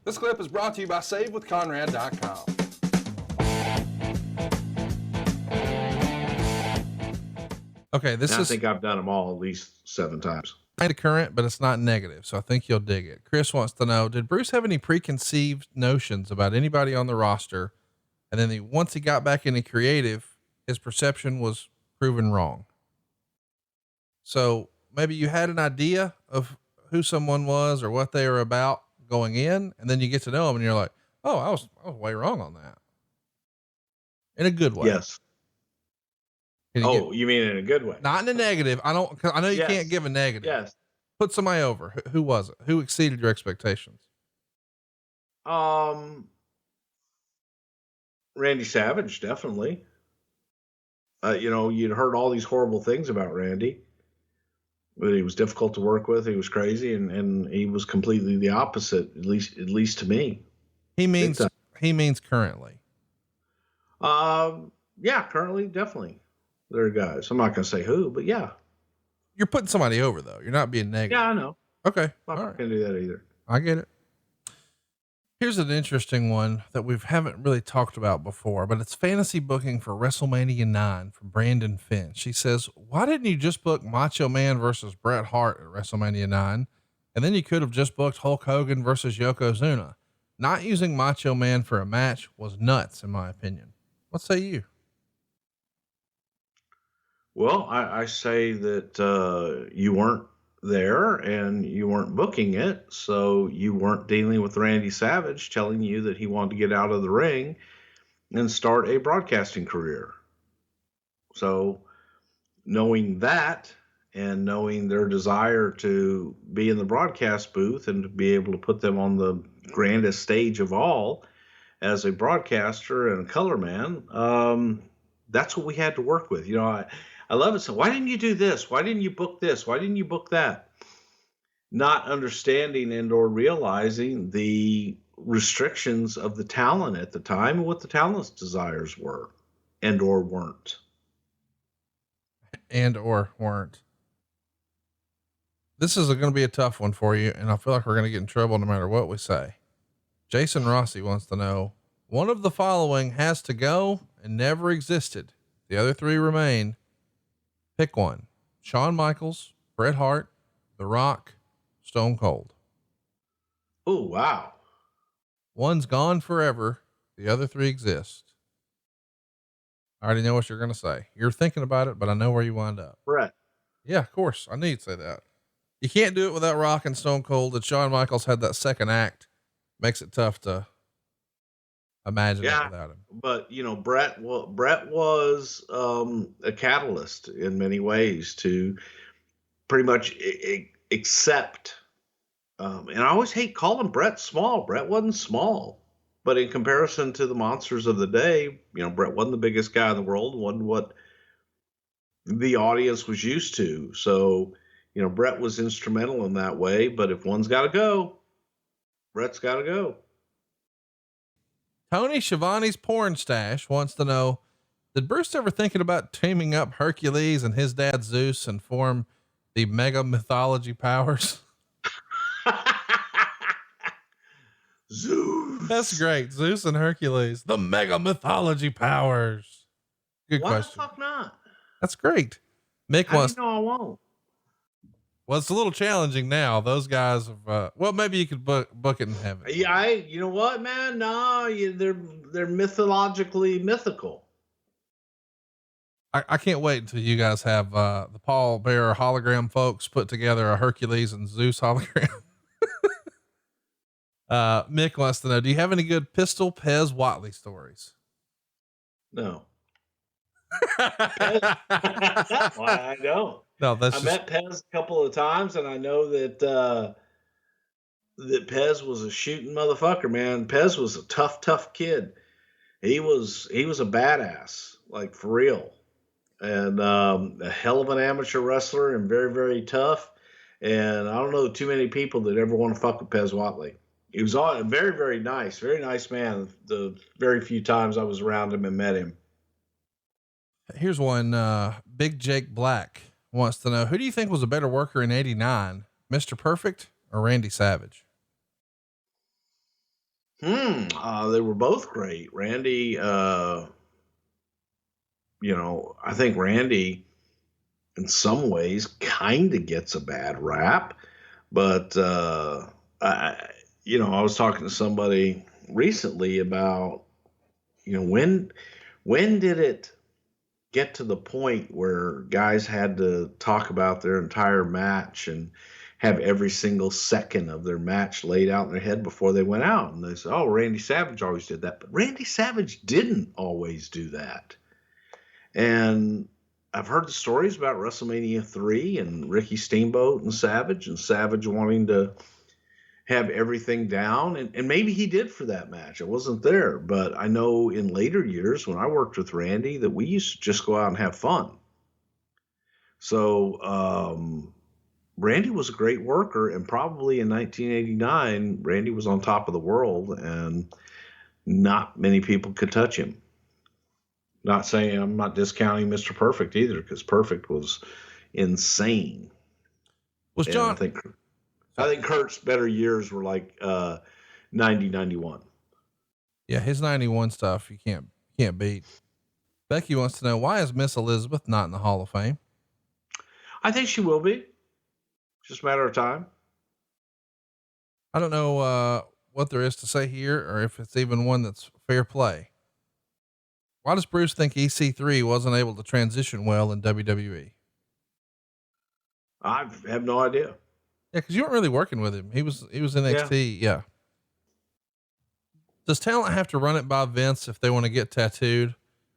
This clip is brought to you by SaveWithConrad.com. Okay, I think I've done them all at least 7 times. Kind of current, but it's not negative, so I think you'll dig it. Chris wants to know, did Bruce have any preconceived notions about anybody on the roster? And then once he got back into creative, his perception was proven wrong. So maybe you had an idea of who someone was or what they were about going in, and then you get to know them and you're like, oh, I was way wrong on that. In a good way. Yes. You mean in a good way? Not in a negative. I know you can't give a negative. Yes. Put somebody over. Who was it? Who exceeded your expectations? Randy Savage, definitely. You'd heard all these horrible things about Randy, but he was difficult to work with. He was crazy, and he was completely the opposite, at least to me. He means currently. Yeah, currently, definitely. There are guys. I'm not going to say who, but yeah. You're putting somebody over though. You're not being negative. Yeah, I know. Okay. I'm not going to do that either. I get it. Here's an interesting one that we haven't really talked about before, but it's fantasy booking for WrestleMania 9 from Brandon Finn. She says, why didn't you just book Macho Man versus Bret Hart at WrestleMania 9? And then you could have just booked Hulk Hogan versus Yokozuna. Not using Macho Man for a match was nuts, in my opinion. What say you? Well, I say that you weren't there and you weren't booking it, so you weren't dealing with Randy Savage telling you that he wanted to get out of the ring and start a broadcasting career. So knowing that and knowing their desire to be in the broadcast booth and to be able to put them on the grandest stage of all as a broadcaster and a color man, that's what we had to work with. I love it. So why didn't you do this? Why didn't you book this? Why didn't you book that? Not understanding and or realizing the restrictions of the talent at the time and what the talent's desires were and or weren't. This is going to be a tough one for you, and I feel like we're going to get in trouble no matter what we say. Jason Rossi wants to know, one of the following has to go and never existed. The other 3 remain. Pick one. Shawn Michaels, Bret Hart, The Rock, Stone Cold. Oh, wow. One's gone forever. The other 3 exist. I already know what you're going to say. You're thinking about it, but I know where you wind up. Bret. Yeah, of course. I knew you'd say that. You can't do it without Rock and Stone Cold. And Shawn Michaels had that second act. Makes it tough to imagine it without him. But Bret was a catalyst in many ways to pretty much accept. And I always hate calling Bret small. Bret wasn't small, but in comparison to the monsters of the day, Bret wasn't the biggest guy in the world. Wasn't what the audience was used to. So, Bret was instrumental in that way. But if one's got to go, Bret's got to go. Tony Schiavone's porn stash wants to know, did Bruce ever thinking about teaming up Hercules and his dad Zeus and form the mega mythology powers? Zeus. That's great. Zeus and Hercules, the mega mythology powers. Good question. Why the fuck not? That's great. Mick wants. How do you know I won't? Well, it's a little challenging now. Those guys have, well, maybe you could book it in heaven. Yeah. You know what, man? No, they're mythologically mythical. I can't wait until you guys have, the Paul Bearer hologram folks put together a Hercules and Zeus hologram. Mick wants to know, do you have any good Pistol Pez Watley stories? No. Why I don't. No, I met Pez a couple of times, and I know that that Pez was a shooting motherfucker, man. Pez was a tough kid. He was a badass, like for real, and a hell of an amateur wrestler and very, very tough. And I don't know too many people that ever want to fuck with Pez Watley. He was a very, very nice man. The very few times I was around him and met him. Here's one. Big Jake Black wants to know, who do you think was a better worker in '89, Mr. Perfect or Randy Savage? They were both great. Randy, I think Randy in some ways kind of gets a bad rap, but I was talking to somebody recently about, when did it get to the point where guys had to talk about their entire match and have every single second of their match laid out in their head before they went out? And they said, oh, Randy Savage always did that. But Randy Savage didn't always do that. And I've heard the stories about WrestleMania 3 and Ricky Steamboat and Savage wanting to have everything down. And maybe he did for that match. I wasn't there. But I know in later years when I worked with Randy that we used to just go out and have fun. So Randy was a great worker. And probably in 1989, Randy was on top of the world. And not many people could touch him. Not saying I'm not discounting Mr. Perfect either, because Perfect was insane. Was John? I think Kurt's better years were like 90, 91. Yeah, his 91 stuff you can't beat. Becky wants to know, why is Miss Elizabeth not in the Hall of Fame? I think she will be. Just a matter of time. I don't know what there is to say here, or if it's even one that's fair play. Why does Bruce think EC3 wasn't able to transition well in WWE? I have no idea. Yeah, because you weren't really working with him. He was in NXT. Yeah. Does talent have to run it by Vince if they want to get tattooed?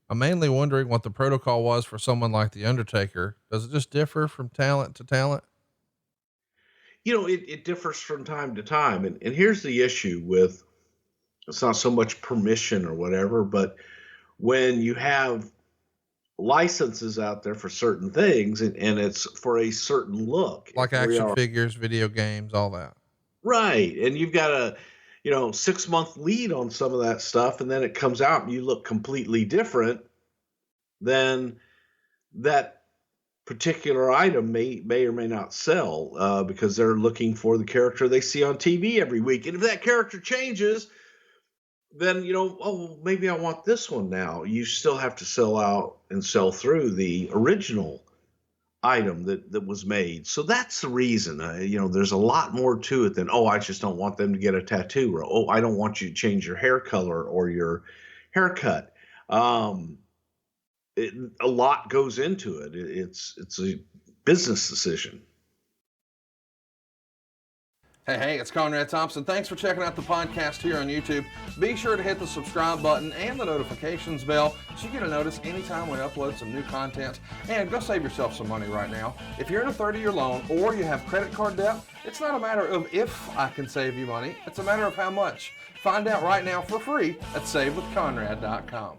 I'm mainly wondering what the protocol was for someone like The Undertaker. Does it just differ from talent to talent? It differs from time to time. And here's the issue with, it's not so much permission or whatever, but when you have licenses out there for certain things and it's for a certain look, like action figures, video games, all that. Right. And you've got a, 6-month lead on some of that stuff. And then it comes out and you look completely different, then that particular item may or may not sell, because they're looking for the character they see on TV every week. And if that character changes, then, maybe I want this one now. You still have to sell out and sell through the original item that was made. So that's the reason, there's a lot more to it than, I just don't want them to get a tattoo, or, I don't want you to change your hair color or your haircut. A lot goes into it. It's a business decision. Hey, it's Conrad Thompson. Thanks for checking out the podcast here on YouTube. Be sure to hit the subscribe button and the notifications bell so you get a notice anytime we upload some new content. And go save yourself some money right now. If you're in a 30-year loan or you have credit card debt, it's not a matter of if I can save you money. It's a matter of how much. Find out right now for free at SaveWithConrad.com.